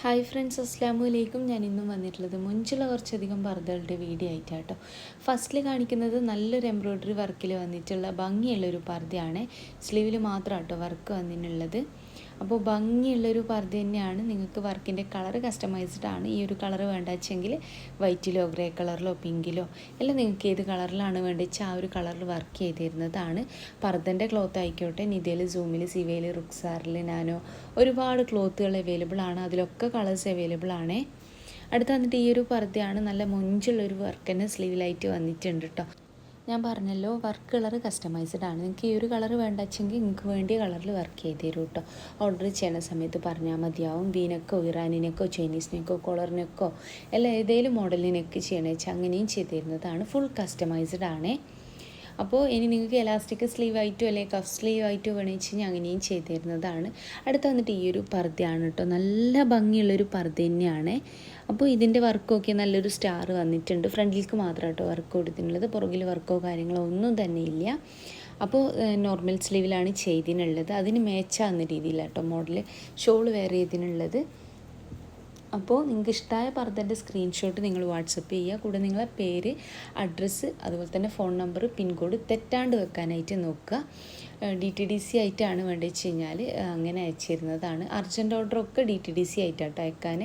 Hi friends, അസ്സലാമു അലൈക്കും. ഞാൻ ഇന്നും വന്നിട്ടുള്ളത് മുഞ്ചുള്ള കുറച്ചധികം പർദ്ദകളുടെ വീഡിയോ ആയിട്ടാട്ടോ. ഫസ്റ്റിൽ കാണിക്കുന്നത് നല്ലൊരു എംബ്രോയ്ഡറി വർക്കിൽ വന്നിട്ടുള്ള ഭംഗിയുള്ളൊരു പർദ്ദയാണ്. സ്ലീവിൽ മാത്രമാട്ടോ വർക്ക് വന്നിട്ടുള്ളത്. അപ്പോൾ ഭംഗിയുള്ളൊരു പർദ്ദ തന്നെയാണ്. നിങ്ങൾക്ക് വർക്കിൻ്റെ കളർ കസ്റ്റമൈസ്ഡ് ആണ്. ഈ ഒരു കളർ വേണ്ടവെച്ചെങ്കിൽ വൈറ്റിലോ ഗ്രേ കളറിലോ പിങ്കിലോ എല്ലാം നിങ്ങൾക്ക് ഏത് കളറിലാണ് വേണ്ടിച്ചാൽ ആ ഒരു കളറിൽ വർക്ക് ചെയ്ത് തരുന്നതാണ്. പർദ്ദൻ്റെ ക്ലോത്ത് ആയിക്കോട്ടെ, നിതയിൽ, സൂമിൽ, സിവയിൽ, റുക്സാറിൽ, നാനോ ഒരുപാട് ക്ലോത്തുകൾ അവൈലബിൾ ആണ്. അതിലൊക്കെ കളേഴ്സ് അവൈലബിൾ ആണ്. അടുത്ത് വന്നിട്ട് ഈ ഒരു പർദ്ദയാണ്. നല്ല മൊഞ്ചുള്ളൊരു വർക്ക് തന്നെ സ്ലീവിലായിട്ട് വന്നിട്ടുണ്ട് കേട്ടോ. ഞാൻ പറഞ്ഞല്ലോ, വർക്ക് കളർ കസ്റ്റമൈസ്ഡ് ആണ്. നിങ്ങൾക്ക് ഈ ഒരു കളർ വേണ്ടവെച്ചെങ്കിൽ നിങ്ങൾക്ക് വേണ്ടിയ കളറിൽ വർക്ക് ചെയ്ത് തരും കേട്ടോ. ഓർഡർ ചെയ്യുന്ന സമയത്ത് പറഞ്ഞാൽ മതിയാവും. വീനക്കോ, ഇറാനിനക്കോ, ചൈനീസിനക്കോ, കോളറിനക്കോ എല്ലാം ഏതെങ്കിലും മോഡലിനൊക്കെ ചെയ്യണമെന്ന് വെച്ചാൽ അങ്ങനെയും ചെയ്ത് തരുന്നതാണ്. ഫുൾ കസ്റ്റമൈസ്ഡ് ആണ്. അപ്പോൾ ഇനി നിങ്ങൾക്ക് എലാസ്റ്റിക് സ്ലീവ് ആയിട്ടോ അല്ലെങ്കിൽ കഫ് സ്ലീവ് ആയിട്ടോ വേണമെന്ന് വെച്ച് കഴിഞ്ഞാൽ അങ്ങനെയും ചെയ്ത് തരുന്നതാണ്. അടുത്ത് വന്നിട്ട് ഈ ഒരു പർദ്ദയാണ് കേട്ടോ. നല്ല ഭംഗിയുള്ളൊരു പർദ്ദ തന്നെയാണ്. അപ്പോൾ ഇതിൻ്റെ വർക്കൊക്കെ നല്ലൊരു സ്റ്റാർ വന്നിട്ടുണ്ട്. ഫ്രണ്ടിലേക്ക് മാത്രം കേട്ടോ വർക്ക് കൊടുത്തിട്ടുള്ളത്. പുറകിൽ വർക്കോ കാര്യങ്ങളോ ഒന്നും തന്നെ ഇല്ല. അപ്പോൾ നോർമൽ സ്ലീവിലാണ് ചെയ്തിനുള്ളത്. അതിന് മേച്ചാകുന്ന രീതിയിലാട്ടോ മോഡൽ ഷോൾ വെയർ ചെയ്തിനുള്ളത്. അപ്പോൾ നിങ്ങൾക്ക് ഇഷ്ടമായ പർദ്ദൻ്റെ സ്ക്രീൻഷോട്ട് നിങ്ങൾ വാട്സപ്പ് ചെയ്യുക. കൂടെ നിങ്ങളെ പേര്, അഡ്രസ്സ്, അതുപോലെ തന്നെ ഫോൺ നമ്പർ, പിൻകോഡ് തെറ്റാണ്ട് വെക്കാനായിട്ട് നോക്കുക. DTDC ആയിട്ടാണ് വേണ്ടത് വെച്ച് കഴിഞ്ഞാൽ അങ്ങനെ അയച്ചു തരുന്നതാണ്. അർജൻറ്റ് ഓർഡറൊക്കെ DTDC ആയിട്ടാട്ടോ അയക്കാൻ.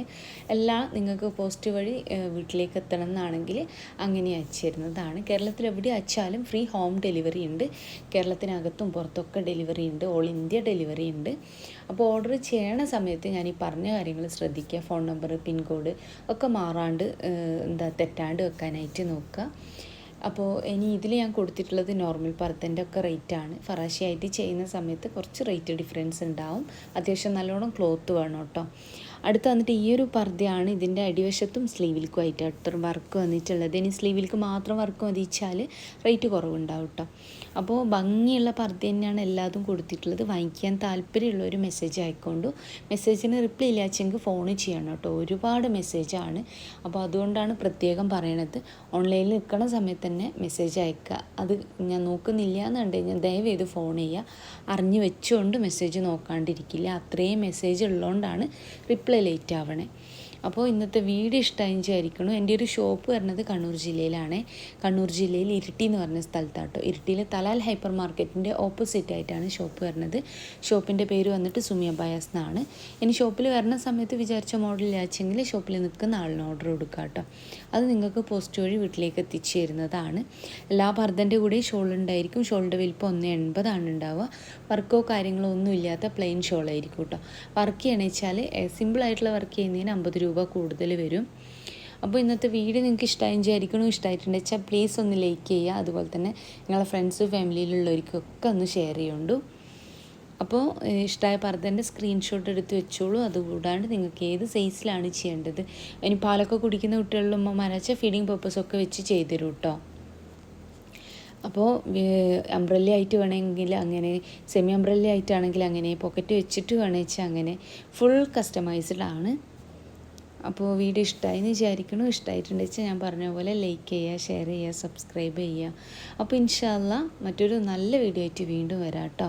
എല്ലാം നിങ്ങൾക്ക് പോസ്റ്റ് വഴി വീട്ടിലേക്ക് എത്തണം എന്നാണെങ്കിൽ അങ്ങനെ അയച്ചു തരുന്നതാണ്. കേരളത്തിൽ എവിടെ അയച്ചാലും ഫ്രീ ഹോം ഡെലിവറി ഉണ്ട്. കേരളത്തിനകത്തും പുറത്തൊക്കെ ഡെലിവറി ഉണ്ട്. ഓൾ ഇന്ത്യ ഡെലിവറി ഉണ്ട്. അപ്പോൾ ഓർഡർ ചെയ്യണ സമയത്ത് ഞാൻ ഈ പറഞ്ഞ കാര്യങ്ങൾ ശ്രദ്ധിക്കുക. ഫോൺ നമ്പർ, പിൻകോഡ് ഒക്കെ മാറാണ്ട് തെറ്റാണ്ട് വെക്കാനായിട്ട് നോക്കുക. അപ്പോൾ ഇനി ഇതിൽ ഞാൻ കൊടുത്തിട്ടുള്ളത് നോർമൽ പർദ്ദൻ്റെ ഒക്കെ റേറ്റാണ്. ഫറാശിയായിട്ട് ചെയ്യുന്ന സമയത്ത് കുറച്ച് റേറ്റ് ഡിഫറൻസ് ഉണ്ടാവും. അത്യാവശ്യം നല്ലോണം ക്ലോത്ത് വേണം കേട്ടോ. അടുത്ത് വന്നിട്ട് ഈ ഒരു പർദ്ദയാണ്. ഇതിൻ്റെ അടിവശത്തും സ്ലീവിൽക്കും ആയിട്ട് അത്ര വർക്ക് വന്നിട്ടുള്ളത്. ഇനി സ്ലീവിൽക്ക് മാത്രം വർക്ക് മതിച്ചാൽ റേറ്റ് കുറവുണ്ടാവും കേട്ടോ. അപ്പോൾ ഭംഗിയുള്ള പർദ്ദ തന്നെയാണ് എല്ലാതും കൊടുത്തിട്ടുള്ളത്. വാങ്ങിക്കാൻ താല്പര്യമുള്ള ഒരു മെസ്സേജ് ആയിക്കൊണ്ടു. മെസ്സേജിന് റിപ്ലൈ ഇല്ലാച്ചെങ്കിൽ ഫോൺ ചെയ്യണം കേട്ടോ. ഒരുപാട് മെസ്സേജാണ്. അപ്പോൾ അതുകൊണ്ടാണ് പ്രത്യേകം പറയണത്. ഓൺലൈനിൽ നിൽക്കുന്ന സമയത്ത് തന്നെ മെസ്സേജ് അയക്കുക. അത് ഞാൻ നോക്കുന്നില്ല എന്നുണ്ടെങ്കിൽ ഞാൻ ദയവേത് ഫോൺ ചെയ്യുക. അറിഞ്ഞു വെച്ചുകൊണ്ട് മെസ്സേജ് നോക്കാണ്ടിരിക്കില്ല. അത്രയും മെസ്സേജ് ഉള്ളതുകൊണ്ടാണ് റിപ്ലൈ ലേറ്റ് ആവണേ. അപ്പോൾ ഇന്നത്തെ വീഡിയോ ഇഷ്ടമായി വിചാരിക്കണം. എൻ്റെ ഒരു ഷോപ്പ് വരുന്നത് കണ്ണൂർ ജില്ലയിലാണ്. കണ്ണൂർ ജില്ലയിൽ ഇരിട്ടി എന്ന് പറഞ്ഞ സ്ഥലത്താട്ടോ. ഇരിട്ടിയിൽ തലാൽ ഹൈപ്പർ മാർക്കറ്റിൻ്റെ ഓപ്പോസിറ്റ് ആയിട്ടാണ് ഷോപ്പ് വരുന്നത്. ഷോപ്പിൻ്റെ പേര് വന്നിട്ട് സുമിയ ബയാസ് എന്നാണ്. ഇനി ഷോപ്പിൽ വരുന്ന സമയത്ത് വിചാരിച്ച മോഡലിലാച്ചെങ്കിൽ ഷോപ്പിൽ നിൽക്കുന്ന ആളിന് ഓർഡർ കൊടുക്കുക കേട്ടോ. അത് നിങ്ങൾക്ക് പോസ്റ്റ് വഴി വീട്ടിലേക്ക് എത്തിച്ചു തരുന്നതാണ്. എല്ലാ പർദ്ദൻ്റെ കൂടെയും ഷോൾ ഉണ്ടായിരിക്കും. ഷോളിൻ്റെ വലിപ്പം 1.80 ഉണ്ടാവുക. വർക്കോ കാര്യങ്ങളോ ഒന്നും ഇല്ലാത്ത പ്ലെയിൻ ഷോളായിരിക്കും കേട്ടോ. വർക്ക് ചെയ്യണമെന്ന് വെച്ചാൽ സിമ്പിളായിട്ടുള്ള വർക്ക് ചെയ്യുന്നതിന് 50 രൂപ കൂടുതൽ വരും. അപ്പോൾ ഇന്നത്തെ വീഡിയോ നിങ്ങൾക്ക് ഇഷ്ടമായി വിചാരിക്കണം. ഇഷ്ടമായിട്ടുണ്ടെന്ന് വെച്ചാൽ പ്ലീസ് ഒന്ന് ലൈക്ക് ചെയ്യുക. അതുപോലെ തന്നെ നിങ്ങളെ ഫ്രണ്ട്സ്, ഫാമിലിയിലുള്ളവർക്കൊക്കെ ഒന്ന് ഷെയർ ചെയ്യുന്നുണ്ട്. അപ്പോൾ ഇഷ്ടമായ പർദ്ദൻ്റെ സ്ക്രീൻഷോട്ട് എടുത്ത് വെച്ചോളൂ. അതുകൂടാണ്ട് നിങ്ങൾക്ക് ഏത് സൈസിലാണ് ചെയ്യേണ്ടത്. ഇനി പാലൊക്കെ കുടിക്കുന്ന കുട്ടികളിലും ഉമ്മമാരാച്ച ഫീഡിങ് പർപ്പസൊക്കെ വെച്ച് ചെയ്തു തരും കേട്ടോ. അപ്പോൾ അംബ്രല്ല ആയിട്ട് വേണമെങ്കിൽ അങ്ങനെ, സെമി അംബ്രല്ല ആയിട്ടാണെങ്കിൽ അങ്ങനെ, പോക്കറ്റ് വെച്ചിട്ട് വേണമെന്ന് വെച്ചാൽ അങ്ങനെ, ഫുൾ കസ്റ്റമൈസ്ഡ് ആണ്. അപ്പോൾ വീഡിയോ ഇഷ്ടമായി എന്ന് വിചാരിക്കണം. ഇഷ്ടമായിട്ടുണ്ടെന്ന് വെച്ചാൽ ഞാൻ പറഞ്ഞ പോലെ ലൈക്ക് ചെയ്യുക, ഷെയർ ചെയ്യുക, സബ്സ്ക്രൈബ് ചെയ്യുക. അപ്പോൾ ഇൻഷാ അല്ലാഹ് മറ്റൊരു നല്ല വീഡിയോ ആയിട്ട് വീണ്ടും വരാം കേട്ടോ.